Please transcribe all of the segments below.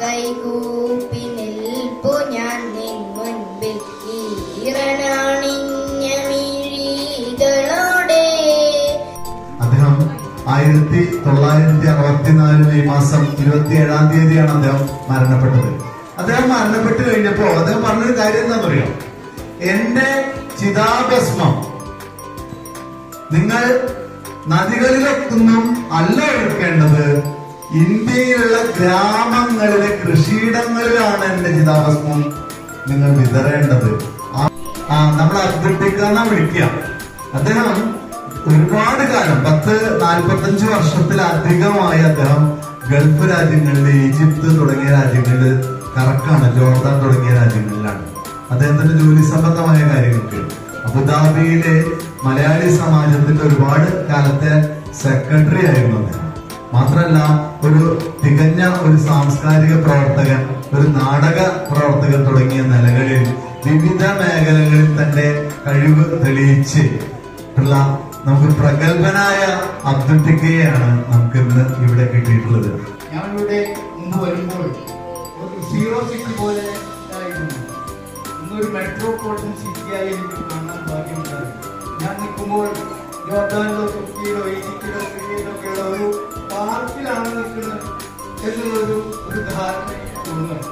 കൈകൂപ്പി നിൽപ്പു ഞാൻ നിൻ മുൻപിൽ ഈറനാണിഞ്ഞ മിഴികളോടെ. അദ്ദേഹം 1964 മെയ് മാസം 27-ാം തീയതിയാണ് അദ്ദേഹം മരണപ്പെട്ടത്. അദ്ദേഹം മരണപ്പെട്ടു കഴിഞ്ഞപ്പോ അദ്ദേഹം പറഞ്ഞൊരു കാര്യം എന്താണെന്ന് അറിയാം? എന്റെ ചിതാഭസ്മം നിങ്ങൾ നദികളിലൊന്നും അല്ല ഒഴുക്കേണ്ടത്, ഇന്ത്യയിലുള്ള ഗ്രാമങ്ങളിലെ കൃഷിയിടങ്ങളിലാണ് എന്റെ ചിതാഭസ്മം നിങ്ങൾ വിതറേണ്ടത്. നമ്മൾ അഭ്യർത്ഥിക്കാന്നാ വിളിക്കുക. അദ്ദേഹം ഒരുപാട് കാലം 40-45 വർഷത്തിലധികമായി അദ്ദേഹം ഗൾഫ് രാജ്യങ്ങളിൽ, ഈജിപ്ത് തുടങ്ങിയ രാജ്യങ്ങളിൽ കറക്കാണ്, ജോർദാൻ തുടങ്ങിയ രാജ്യങ്ങളിലാണ് അദ്ദേഹത്തിന്റെ ജോലി സംബന്ധമായ കാര്യങ്ങൾക്ക്. അബുദാബിയിലെ മലയാളി സമാജത്തിന്റെ ഒരുപാട് കാലത്തെ സെക്രട്ടറി ആയിരുന്നു അദ്ദേഹം. മാത്രമല്ല ഒരു തികഞ്ഞ ഒരു സാംസ്കാരിക പ്രവർത്തകൻ, ഒരു നാടക പ്രവർത്തകൻ തുടങ്ങിയ നിലകളിൽ വിവിധ മേഖലകളിൽ തന്റെ കഴിവ് തെളിയിച്ചിട്ടുള്ള നമുക്ക് പ്രഗത്ഭനായ അബ്ദുൽ ടിക്കയെയാണ് നമുക്ക് ഇന്ന് ഇവിടെ കിട്ടിയിട്ടുള്ളത്. ഞാൻ ഇവിടെ മുമ്പ് വരുമ്പോൾ ഒരു സീറോ സിറ്റി പോലെ ആയിരുന്നു. ഇന്നൊരു മെട്രോപൊളിറ്റൻ സിറ്റിയായി എനിക്ക് കാണാൻ ഭാഗ്യമുണ്ടായി. ഞാൻ നിൽക്കുമ്പോൾ ജോർദാനിലോ തുർക്കിയിലോ ഈജിപ്തിലോ സിറിയയിലോ ഒക്കെയുള്ള ഒരു പാർക്കിലാണ് നിൽക്കുന്നത് എന്നുള്ളൊരു ധാരണ തോന്നുന്നു.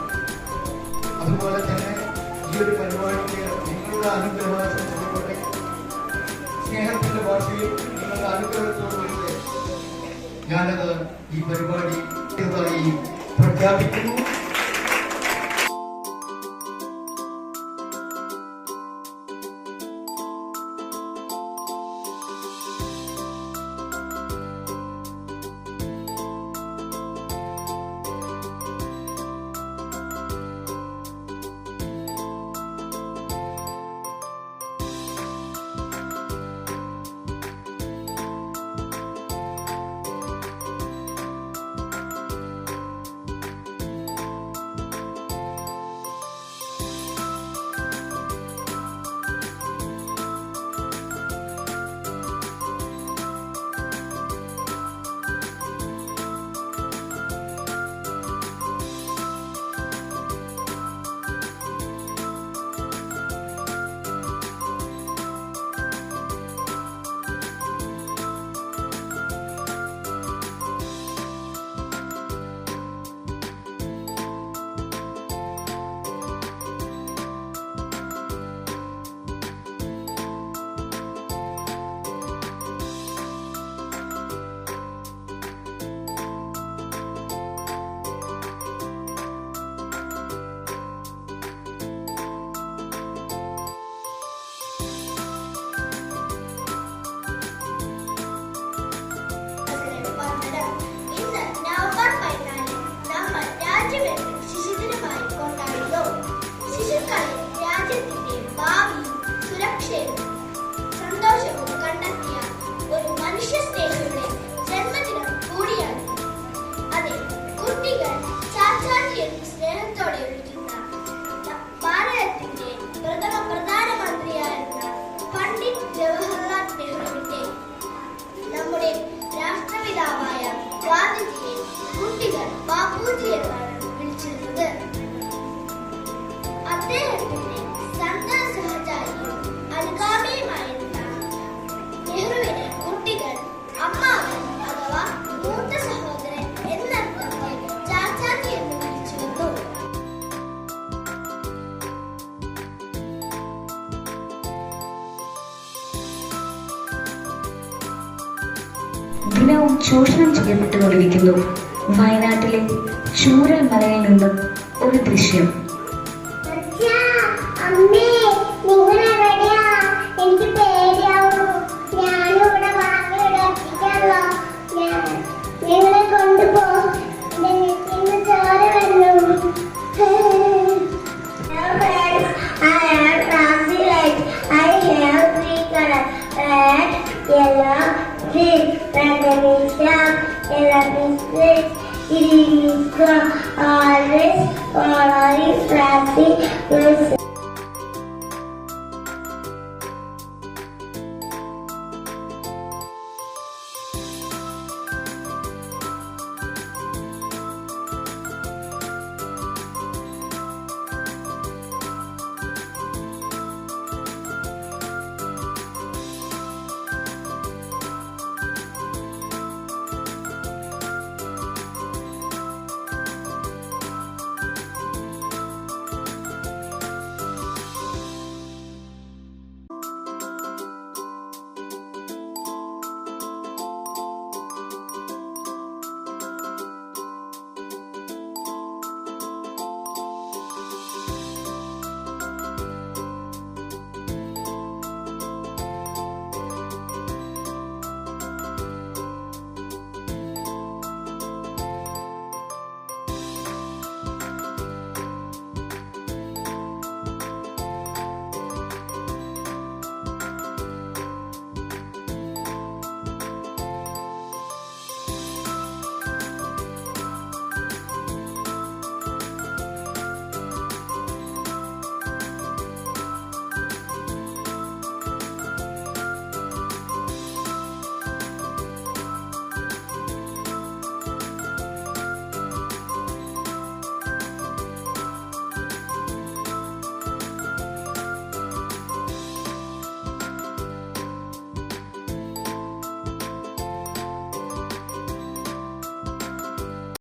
അതുപോലെ തന്നെ ഈ ഒരു പരിപാടിക്ക് നിങ്ങളുടെ അനുഗ്രഹത്തോടെ, സ്നേഹത്തിന്റെ ഭാഷയിൽ നിങ്ങളുടെ അനുഗ്രഹത്തോടുകൂടി ഞാനത് ഈ പരിപാടി പ്രഖ്യാപിക്കുന്നു. ദിനവും ചൂഷണം ചെയ്യപ്പെട്ടുകൊണ്ടിരിക്കുന്നു. വയനാട്ടിലെ ചൂരൽ മലയിൽ നിന്നും ഒരു ദൃശ്യം. Always following traffic rules.